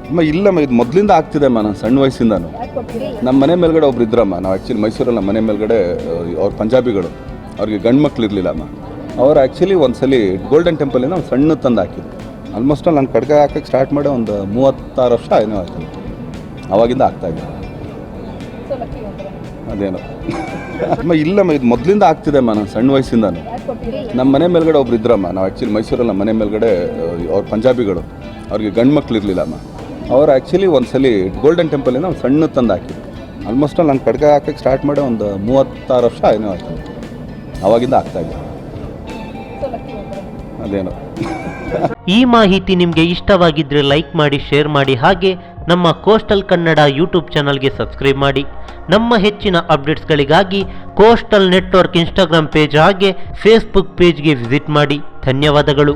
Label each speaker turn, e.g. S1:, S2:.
S1: ಅಮ್ಮ ಇಲ್ಲಮ್ಮ, ಇದು ಮೊದಲಿಂದ ಆಗ್ತಿದೆಮ್ಮ. ನಾನು ಸಣ್ಣ ವಯಸ್ಸಿಂದನು ನಮ್ಮ ಮನೆ ಮೇಲ್ಗಡೆ ಒಬ್ರು ಇದ್ರಮ್ಮ. ನಾವು ಆ್ಯಕ್ಚುಲಿ ಮೈಸೂರಲ್ಲಿ ನಮ್ಮ ಮನೆ ಮೇಲ್ಗಡೆ ಅವ್ರು ಪಂಜಾಬಿಗಳು, ಅವ್ರಿಗೆ ಗಂಡು ಮಕ್ಳು ಇರಲಿಲ್ಲಮ್ಮ. ಅವ್ರು ಆ್ಯಕ್ಚುಲಿ ಒಂದ್ಸಲಿ ಗೋಲ್ಡನ್ ಟೆಂಪಲಿಂದ ಒಂದು ಸಣ್ಣ ತಂದು ಹಾಕಿದ್ರು. ಆಲ್ಮೋಸ್ಟ್ ನಾನು ಕಡ್ಗ ಹಾಕಕ್ಕೆ ಸ್ಟಾರ್ಟ್ ಮಾಡಿ ಒಂದು 36 ವರ್ಷ ಏನೋ ಆಯ್ತು. ಆವಾಗಿಂದ ಆಗ್ತಾಯಿದೆ ಅದೇನೋ. ಅಮ್ಮ ಇಲ್ಲಮ್ಮ, ಇದು ಮೊದಲಿಂದ ಆಗ್ತಿದೆಮ್ಮ. ನಾನು ಸಣ್ಣ ವಯಸ್ಸಿಂದನು ನಮ್ಮ ಮನೆ ಮೇಲ್ಗಡೆ ಒಬ್ರು ಇದ್ರಮ್ಮ. ನಾವು ಆ್ಯಕ್ಚುಲಿ ಮೈಸೂರಲ್ಲಿ ನಮ್ಮ ಮನೆ ಮೇಲ್ಗಡೆ ಅವ್ರು ಪಂಜಾಬಿಗಳು, ಅವ್ರಿಗೆ ಗಂಡು ಮಕ್ಳು ಇರಲಿಲ್ಲಮ್ಮ. ಅವ್ರು ಆ್ಯಕ್ಚುಲಿ ಒಂದ್ಸಲಿ ಗೋಲ್ಡನ್ ಟೆಂಪಲಿಂದ ಒಂದು ಸಣ್ಣ ತಂದು ಹಾಕಿದ್ರು. ಆಲ್ಮೋಸ್ಟ್ ನಾನು ಕಡ್ಗ ಹಾಕಕ್ಕೆ ಸ್ಟಾರ್ಟ್ ಮಾಡಿ ಒಂದು 36 ವರ್ಷ ಏನೋ ಆಯ್ತು. ಆವಾಗಿಂದ ಆಗ್ತಾಯಿದೆ ಅದೇನೋ.
S2: ಈ ಮಾಹಿತಿ ನಿಮಗೆ ಇಷ್ಟವಾಗಿದ್ದರೆ ಲೈಕ್ ಮಾಡಿ, ಶೇರ್ ಮಾಡಿ, ಹಾಗೆ ನಮ್ಮ ಕೋಸ್ಟಲ್ ಕನ್ನಡ ಯೂಟ್ಯೂಬ್ ಚಾನಲ್ಗೆ ಸಬ್ಸ್ಕ್ರೈಬ್ ಮಾಡಿ. ನಮ್ಮ ಹೆಚ್ಚಿನ ಅಪ್ಡೇಟ್ಸ್ಗಳಿಗಾಗಿ ಕೋಸ್ಟಲ್ ನೆಟ್ವರ್ಕ್ ಇನ್ಸ್ಟಾಗ್ರಾಮ್ ಪೇಜ್ ಹಾಗೆ ಫೇಸ್ಬುಕ್ ಪೇಜ್ಗೆ ವಿಸಿಟ್ ಮಾಡಿ. ಧನ್ಯವಾದಗಳು.